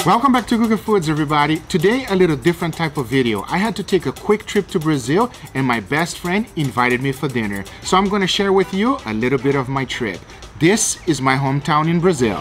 Welcome back to Guga Foods, everybody. Today, a little different type of video. I had to take a quick trip to Brazil and my best friend invited me for dinner. So I'm gonna share with you a little bit of my trip. This is my hometown in Brazil.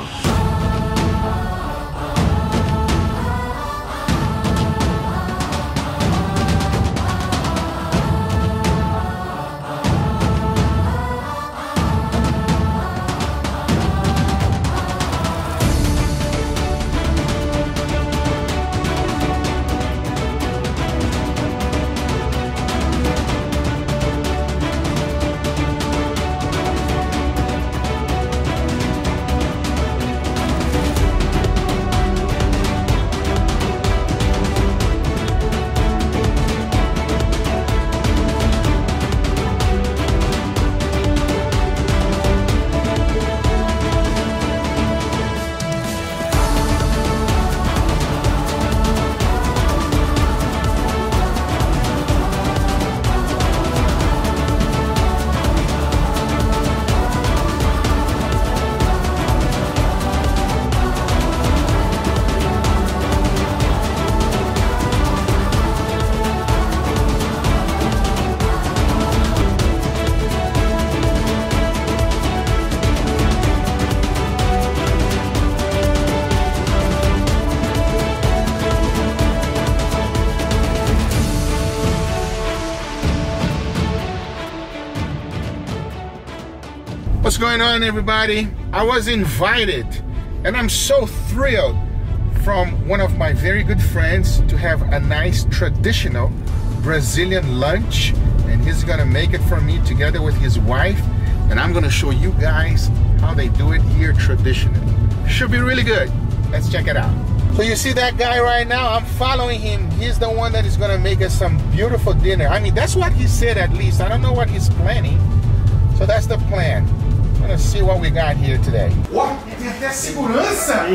What's going on, everybody? I was invited and I'm so thrilled from one of my very good friends to have a nice traditional Brazilian lunch, and he's gonna make it for me together with his wife, and I'm gonna show you guys how they do it here traditionally. Should be really good. Let's check it out. So you see that guy right now? I'm following him. He's the one that is gonna make us some beautiful dinner. I mean, that's what he said at least. I don't know what he's planning. So that's the plan. Let's see what we got here today. What? Tem até segurança?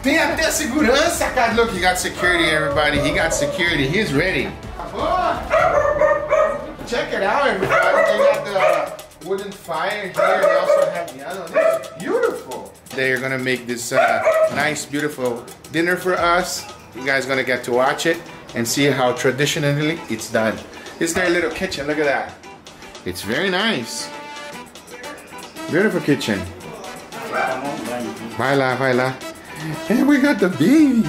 Tem até segurança, cara. Look, he got security, everybody. He got security. He's ready. Check it out, everybody. They got the wooden fire here. They also have the other. This is beautiful. They're gonna make this nice, beautiful dinner for us. You guys gonna get to watch it and see how traditionally it's done. This is their little kitchen. Look at that. It's very nice. Beautiful kitchen. Vai lá, vai lá. And we got the baby.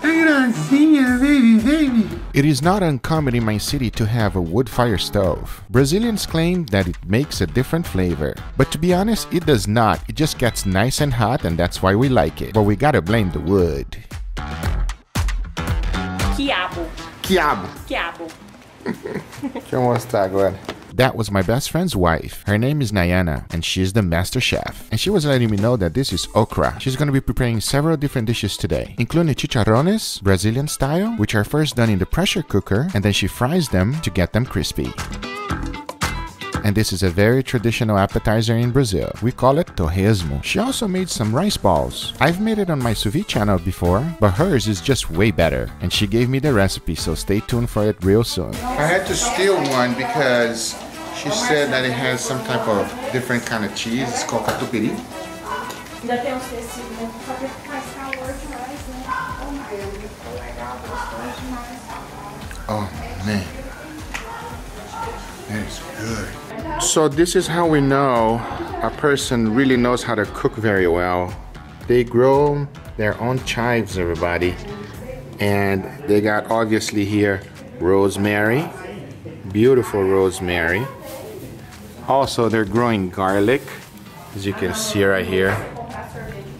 Look at that, baby. It is not uncommon in my city to have a wood fire stove. Brazilians claim that it makes a different flavor. But to be honest, it does not. It just gets nice and hot, and that's why we like it. But we gotta blame the wood. Quiabo. Quiabo. Quiabo. Deixa eu mostrar agora. That was my best friend's wife. Her name is Nayanna, and she's the master chef. And she was letting me know that this is okra. She's going to be preparing several different dishes today, including chicharrones, Brazilian style, which are first done in the pressure cooker, and then she fries them to get them crispy. And this is a very traditional appetizer in Brazil. We call it torresmo. She also made some rice balls. I've made it on my sous vide channel before, but hers is just way better. And she gave me the recipe, so stay tuned for it real soon. I had to steal one because she said that it has some type of different kind of cheese. It's called catupiry. Ainda tem os tecidos, né? Só que faz calor demais, né? Oh, Maria, ficou legal, gostoso demais. Oh, man. That is good. So this is how we know a person really knows how to cook very well. They grow their own chives, everybody. And they got obviously here rosemary, beautiful rosemary. Also, they're growing garlic, as you can see right here.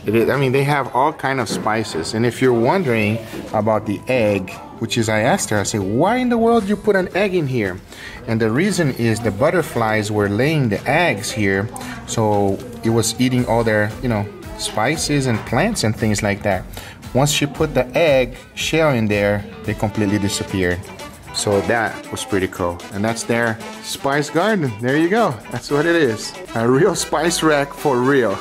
I mean, they have all kind of spices. And if you're wondering about the egg, which is, I asked her, I said, why in the world you put an egg in here? And the reason is the butterflies were laying the eggs here, so it was eating all their, spices and plants and things like that. Once she put the egg shell in there, they completely disappeared. So that was pretty cool. And that's their spice garden. There you go. That's what it is. A real spice rack for real.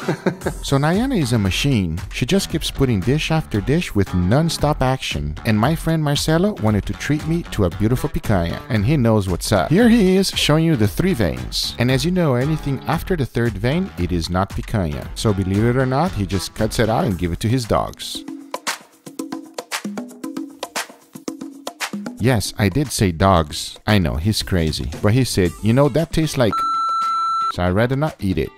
So Nayanna is a machine. She just keeps putting dish after dish with non-stop action. And my friend Marcelo wanted to treat me to a beautiful picanha. And he knows what's up. Here he is showing you the 3 veins. And as you know, anything after the 3rd vein, it is not picanha. So believe it or not, he just cuts it out and gives it to his dogs. Yes, I did say dogs. I know, he's crazy. But he said, you know, that tastes like... So I'd rather not eat it.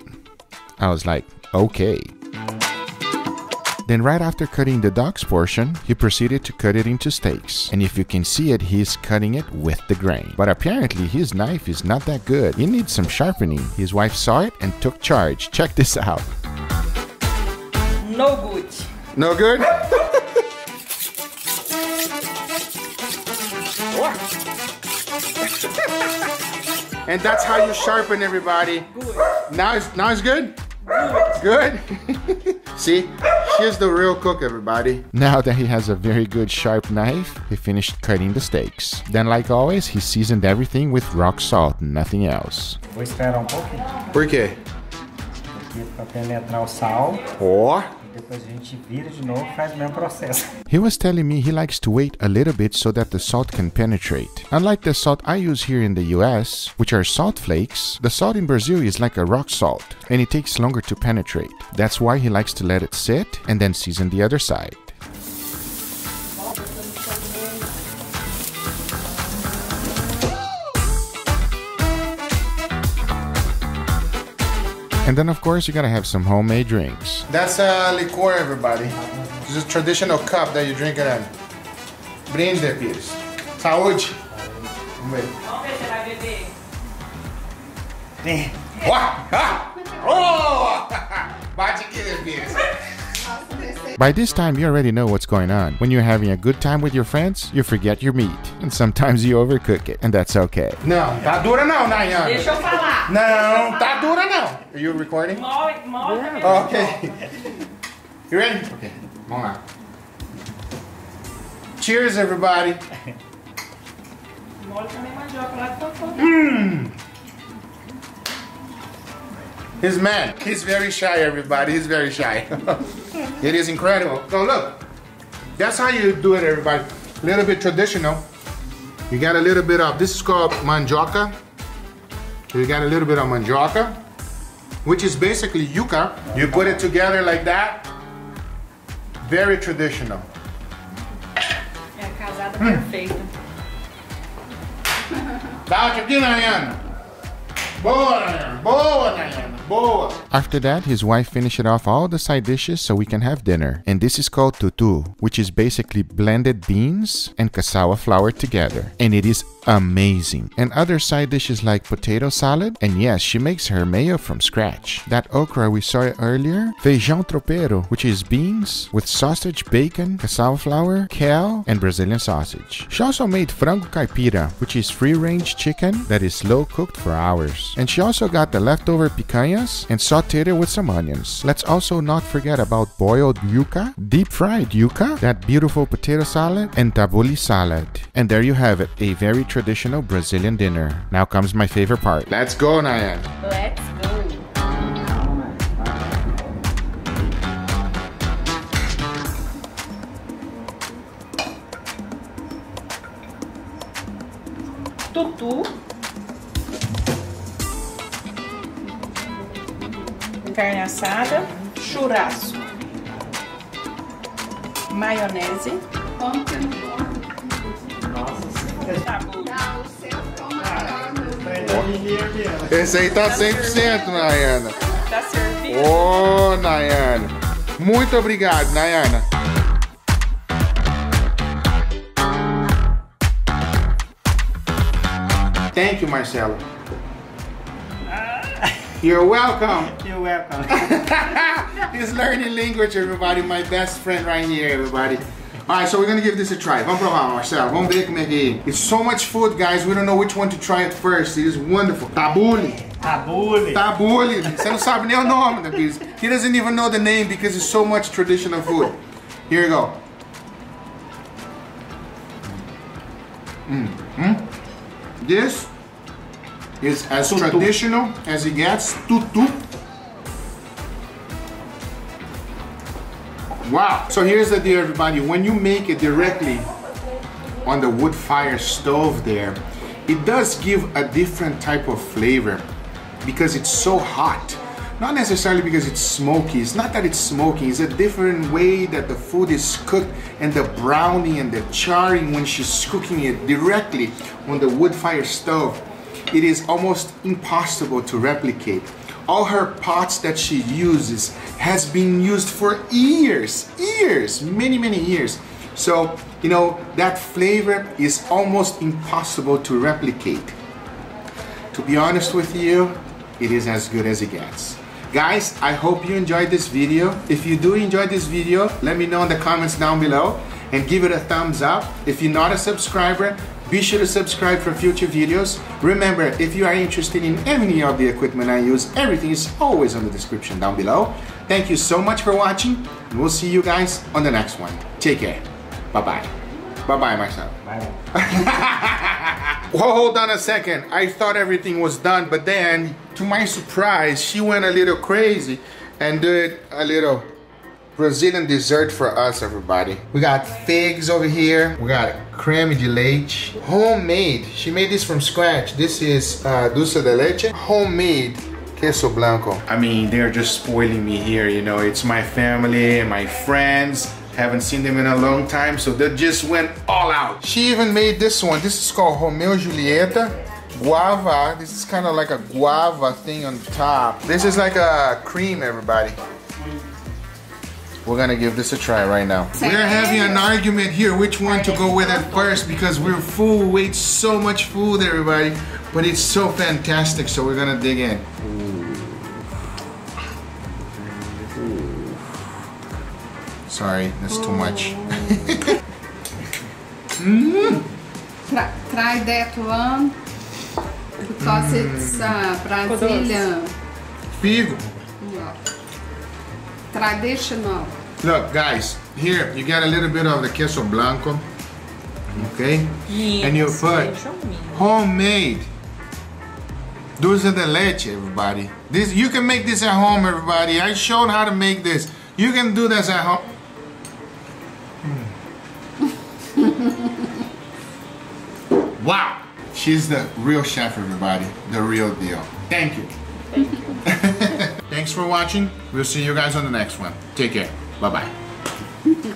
I was like, okay. Then right after cutting the dog's portion, he proceeded to cut it into steaks. And if you can see it, he's cutting it with the grain. But apparently his knife is not that good. He needs some sharpening. His wife saw it and took charge. Check this out. No good. No good? And that's how you sharpen, everybody. Good. Now it's good? Good? See, she's the real cook, everybody. Now that he has a very good sharp knife, he finished cutting the steaks. Then, like always, he seasoned everything with rock salt, nothing else. Vou esperar pouquinho. Por quê? Porque para penetrar o sal. Oh. Depois a gente vira de novo e faz o mesmo processo. He was telling me he likes to wait a little bit so that the salt can penetrate. Unlike the salt I use here in the US, which are salt flakes, the salt in Brazil is like a rock salt, and it takes longer to penetrate. That's why he likes to let it sit and then season the other side. And then, of course, you gotta have some homemade drinks. That's a liqueur, everybody. This is a traditional cup that you drink it in. Brinde, Pires. Saúde. Vamos ver. Vamos ver se vai beber. Tem. Oh! Bate aqui, Pires. By this time, you already know what's going on. When you're having a good time with your friends, you forget your meat. And sometimes you overcook it. And that's okay. Não, tá dura não, Nayanna. Deixa eu falar. Não, tá dura não. Are you recording? Mole. Okay. You ready? Okay, vamos lá. Cheers, everybody. Mole também mandioca lá do Tocô. He's mad. He's very shy, everybody. He's very shy. It is incredible. So look, that's how you do it, everybody. A little bit traditional. You got a little bit of, this is called mandioca. So you got a little bit of mandioca, which is basically yuca. You put it together like that. Very traditional. É a casada perfeita. Dá aqui, Nayanna. Boa, Nayanna. Boa, Nayanna. Boa. After that, his wife finished off all the side dishes so we can have dinner. And this is called tutu, which is basically blended beans and cassava flour together. And it is amazing. And other side dishes like potato salad. And yes, she makes her mayo from scratch. That okra we saw earlier, feijão tropeiro, which is beans with sausage, bacon, cassava flour, kale, and Brazilian sausage. She also made frango caipira, which is free-range chicken that is slow cooked for hours. And she also got the leftover picanhas and sauteed it with some onions. Let's also not forget about boiled yuca, deep-fried yuca, that beautiful potato salad, and tabule salad. And there you have it, a very traditional Brazilian dinner. Now comes my favorite part. Let's go, Nayanna. Let's go. Tutu. Carne assada, churrasco, maionese, Esse aí tá 100%, Nayanna. tá servido. Oh, Nayanna. Muito obrigado, Nayanna. Thank you, Marcelo. You're welcome. You're welcome. He's learning language, everybody. My best friend right here, everybody. Alright, so we're gonna give this a try. Vamos provar, Marcelo. Vamos ver como é que é. It's so much food, guys. We don't know which one to try it first. It is wonderful. Tabule. Tabule. Tabule. Você não sabe nem o nome da pizza. He doesn't even know the name because it's so much traditional food. Here you go. This is as traditional as it gets. Tutu. Wow. So here's the deal, everybody. When you make it directly on the wood fire stove there, it does give a different type of flavor because it's so hot. Not necessarily because it's smoky. It's not that it's smoky. It's a different way that the food is cooked, and the browning and the charring when she's cooking it directly on the wood fire stove. It is almost impossible to replicate. All her pots that she uses has been used for years, many years. So, you know, that flavor is almost impossible to replicate. To be honest with you, it is as good as it gets. Guys, I hope you enjoyed this video. If you do enjoy this video, let me know in the comments down below and give it a thumbs up. If you're not a subscriber, be sure to subscribe for future videos. Remember, if you are interested in any of the equipment I use, everything is always in the description down below. Thank you so much for watching, and we'll see you guys on the next one. Take care. Bye-bye. Bye-bye, Marcelo. Bye. Well, hold on a second. I thought everything was done, but then, to my surprise, she went a little crazy and did a little Brazilian dessert for us, everybody. We got figs over here. We got creme de leite. Homemade. She made this from scratch. This is dulce de leche. Homemade queso blanco. I mean, they're just spoiling me here, you know. It's my family and my friends. Haven't seen them in a long time, so they just went all out. She even made this one. This is called Romeo and Julieta. Guava. This is kind of like a guava thing on top. This is like a cream, everybody. We're gonna give this a try right now. We're having an argument here which one to go with at first because we're full. We ate so much food, everybody. But it's so fantastic, so we're gonna dig in. Sorry, that's too much. Try that one because it's Brazilian. Figo. Yeah. Traditional. Look, guys, here you get a little bit of the queso blanco, okay? And you put homemade dulce de leche, everybody. This you can make this at home, everybody. I showed how to make this. You can do this at home. Wow, she's the real chef, everybody. The real deal. Thank you. Thank you. Thanks for watching. We'll see you guys on the next one. Take care. Bye-bye.